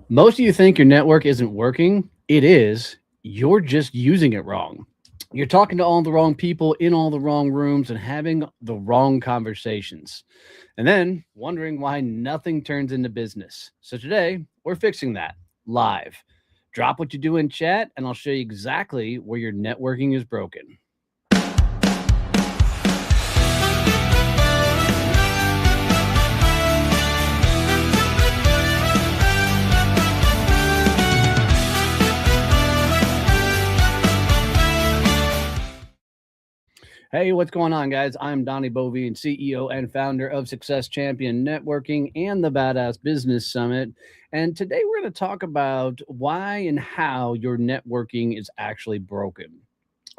Most of you think your network isn't working. It is. You're just using it wrong. You're talking to all the wrong people in all the wrong rooms and having the wrong conversations. And then wondering why nothing turns into business. So today, we're fixing that live. Drop what you do in chat, and I'll show you exactly where your networking is broken. Hey, what's going on, guys? I'm Donnie Bovine, CEO and founder of Success Champion Networking and the Badass Business Summit. And today we're going to talk about why and how your networking is actually broken.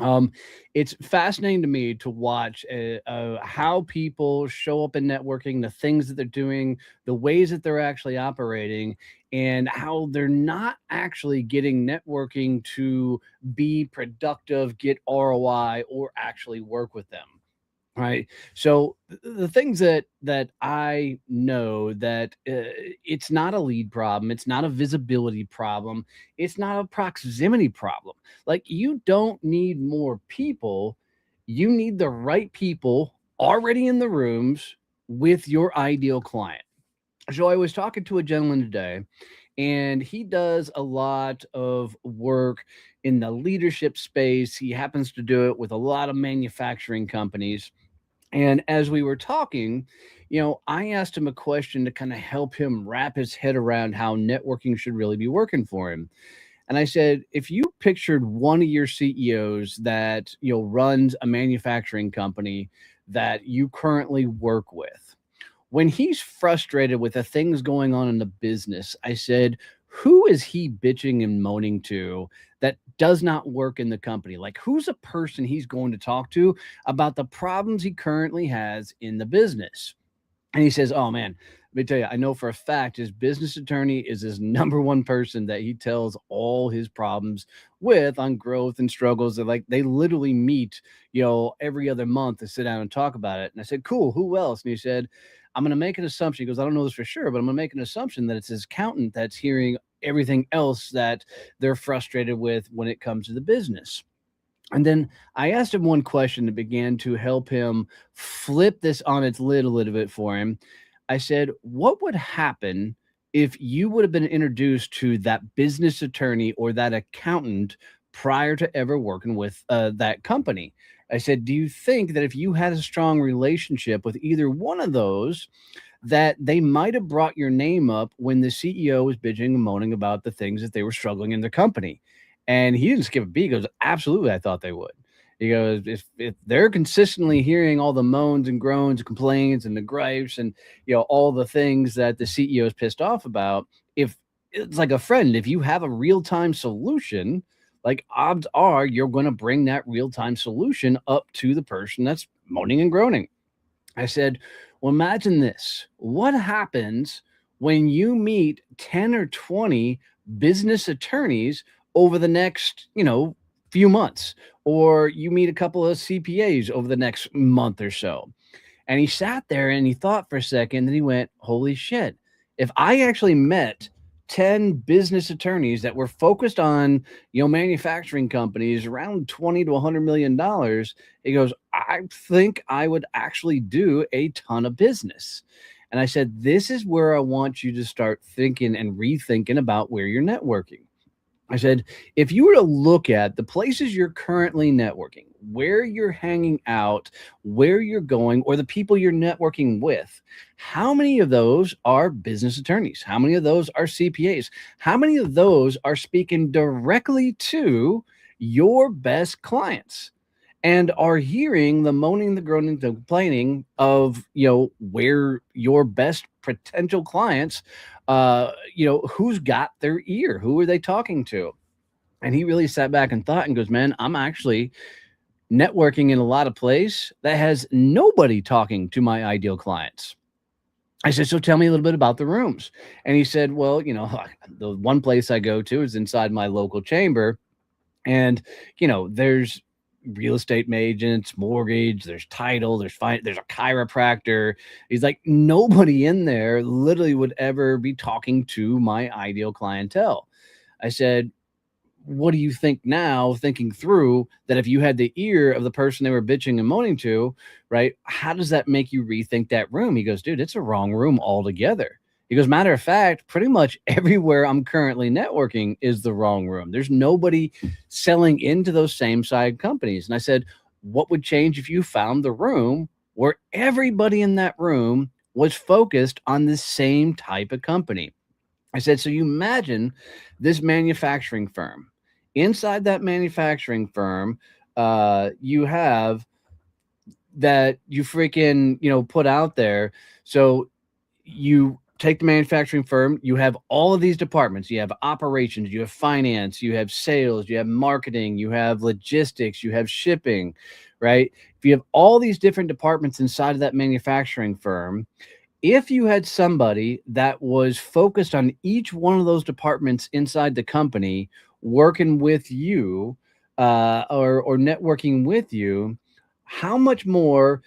Um, it's fascinating to me to watch how people show up in networking, the things that they're doing, the ways that they're actually operating, and how they're not actually getting networking to be productive, get ROI, or actually work with them. Right. So the things that I know that it's not a lead problem, it's not a visibility problem, it's not a proximity problem. Like you don't need more people, you need the right people already in the rooms with your ideal client. So I was talking to a gentleman today, and he does a lot of work in the leadership space. He happens to do it with a lot of manufacturing companies, and as we were talking, I asked him a question to kind of help him wrap his head around how networking should really be working for him. And I said, if you pictured one of your CEOs that, runs a manufacturing company that you currently work with, when he's frustrated with the things going on in the business, I said, who is he bitching and moaning to that does not work in the company? Like, who's a person he's going to talk to about the problems he currently has in the business? And he says, oh man, let me tell you, I know for a fact his business attorney is his number one person that he tells all his problems with on growth and struggles. That like they literally meet, every other month to sit down and talk about it. And I said, cool, who else? And he said, I'm going to make an assumption. He goes, I don't know this for sure, but I'm going to make an assumption that it's his accountant that's hearing everything else that they're frustrated with when it comes to the business. And then I asked him one question that began to help him flip this on its lid a little bit for him. I said, what would happen if you would have been introduced to that business attorney or that accountant prior to ever working with that company? I said, do you think that if you had a strong relationship with either one of those, that they might have brought your name up when the CEO was bitching and moaning about the things that they were struggling in their company? And he didn't skip a beat. He goes, absolutely, I thought they would. He goes, if they're consistently hearing all the moans and groans and complaints and the gripes and all the things that the CEO is pissed off about, if it's like a friend, if you have a real-time solution, like odds are you're going to bring that real-time solution up to the person that's moaning and groaning. I said, well, imagine this. What happens when you meet 10 or 20 business attorneys over the next, few months, or you meet a couple of CPAs over the next month or so? And he sat there and he thought for a second, and he went, holy shit. If I actually met 10 business attorneys that were focused on, manufacturing companies around 20 to $100 million, he goes, I think I would actually do a ton of business. And I said, this is where I want you to start thinking and rethinking about where you're networking. I said, if you were to look at the places you're currently networking, where you're hanging out, where you're going, or the people you're networking with, how many of those are business attorneys? How many of those are CPAs? How many of those are speaking directly to your best clients and are hearing the moaning, the groaning, the complaining of, where your best potential clients, who's got their ear? Who are they talking to? And he really sat back and thought and goes, man, I'm actually networking in a lot of place that has nobody talking to my ideal clients. I said, so tell me a little bit about the rooms. And he said, well, the one place I go to is inside my local chamber. And, there's real estate agents, mortgage, there's title, there's a chiropractor. He's like, nobody in there literally would ever be talking to my ideal clientele. I said, what do you think now, thinking through that, if you had the ear of the person they were bitching and moaning to, right? How does that make you rethink that room? He goes, dude, it's a wrong room altogether. He goes, matter of fact, pretty much everywhere I'm currently networking is the wrong room. There's nobody selling into those same side companies. And I said, what would change if you found the room where everybody in that room was focused on the same type of company? I said, so you imagine this manufacturing firm. Inside that manufacturing firm, you have that you freaking, put out there. So you take the manufacturing firm, you have all of these departments. You have operations, you have finance, you have sales, you have marketing, you have logistics, you have shipping, right? If you have all these different departments inside of that manufacturing firm, if you had somebody that was focused on each one of those departments inside the company, working with you, or networking with you, how much more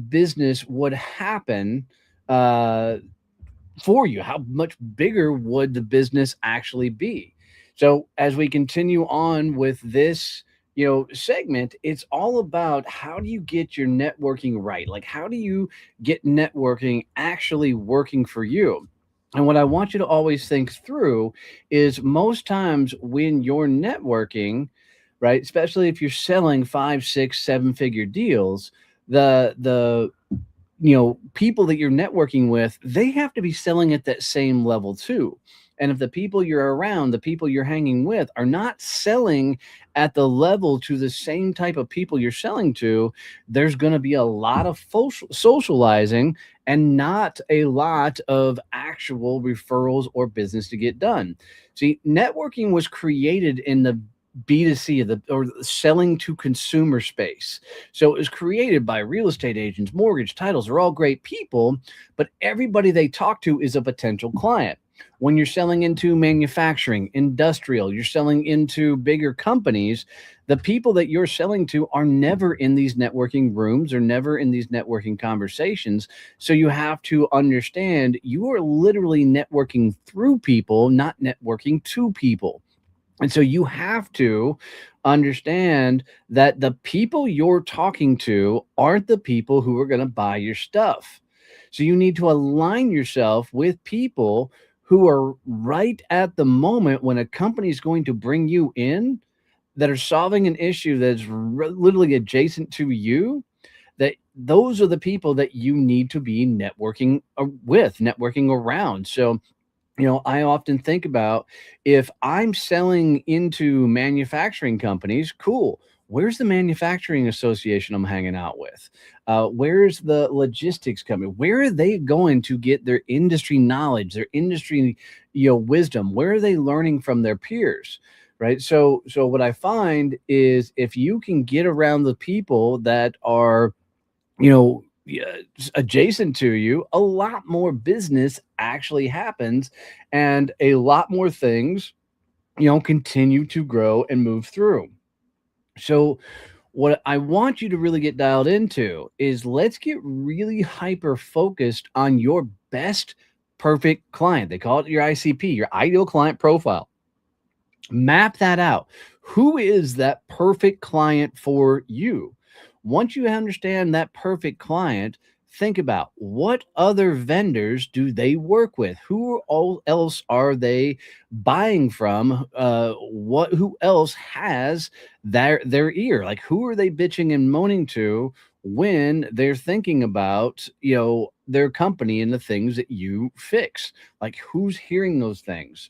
business would happen uh, for you? How much bigger would the business actually be? So as we continue on with this, segment, it's all about, how do you get your networking right? Like, how do you get networking actually working for you? And what I want you to always think through is, most times when you're networking, right, especially if you're selling 5, 6, 7 figure deals, the people that you're networking with, they have to be selling at that same level too. And if the people you're around, the people you're hanging with, are not selling at the level to the same type of people you're selling to, there's going to be a lot of socializing and not a lot of actual referrals or business to get done. See, networking was created in the B2C, or the selling to consumer space. So it was created by real estate agents, mortgage, titles. They're all great people, but everybody they talk to is a potential client. When you're selling into manufacturing, industrial, you're selling into bigger companies, the people that you're selling to are never in these networking rooms or never in these networking conversations. So you have to understand, you are literally networking through people, not networking to people. And so you have to understand that the people you're talking to aren't the people who are going to buy your stuff. So you need to align yourself with people who are right at the moment when a company is going to bring you in, that are solving an issue that's literally adjacent to you. That those are the people that you need to be networking with, networking around. So I often think about, if I'm selling into manufacturing companies, cool. Where's the manufacturing association I'm hanging out with? Where's the logistics company? Where are they going to get their industry knowledge, their industry, wisdom? Where are they learning from their peers? Right. So what I find is, if you can get around the people that are, yeah, adjacent to you, a lot more business actually happens, and a lot more things, continue to grow and move through. So what I want you to really get dialed into is, let's get really hyper focused on your best perfect client. They call it your ICP, your ideal client profile. Map that out. Who is that perfect client for you? Once you understand that perfect client, think about, what other vendors do they work with? Who all else are they buying from? Who else has their ear? Like, who are they bitching and moaning to when they're thinking about, their company and the things that you fix? Like, who's hearing those things?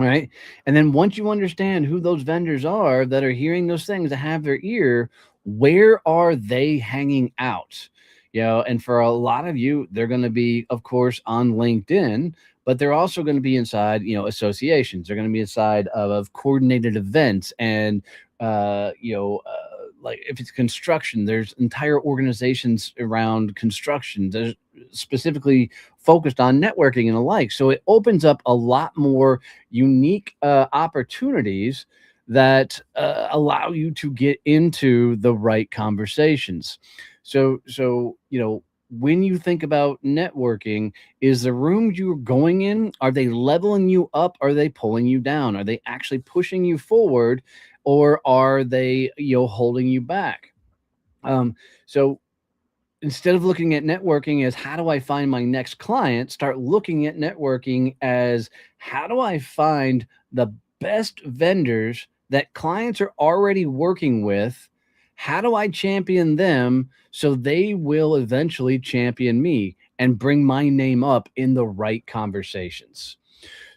Right. And then once you understand who those vendors are that are hearing those things, that have their ear, where are they hanging out? And for a lot of you, they're going to be, of course, on LinkedIn, but they're also going to be inside, associations. They're going to be inside of coordinated events, and, like, if it's construction, there's entire organizations around construction. There's specifically focused on networking and the like. So it opens up a lot more unique opportunities that allow you to get into the right conversations. So when you think about networking, is the room you're going in, are they leveling you up? Are they pulling you down? Are they actually pushing you forward, or are they holding you back? So instead of looking at networking as how do I find my next client, start looking at networking as how do I find the best vendors that clients are already working with? How do I champion them so they will eventually champion me and bring my name up in the right conversations?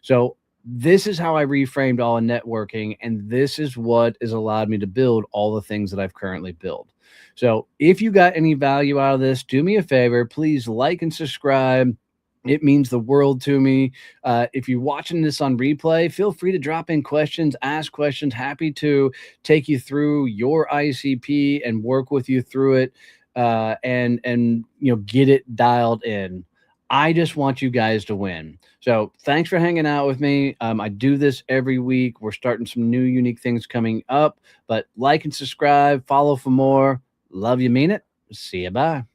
So this is how I reframed all of networking, and this is what has allowed me to build all the things that I've currently built. So if you got any value out of this, do me a favor, please like and subscribe. It means the world to me. If you're watching this on replay, feel free to drop in questions, ask questions. Happy to take you through your ICP and work with you through it, and get it dialed in. I just want you guys to win. So thanks for hanging out with me. I do this every week. We're starting some new unique things coming up, but like and subscribe, follow for more. Love you, mean it. See you. Bye.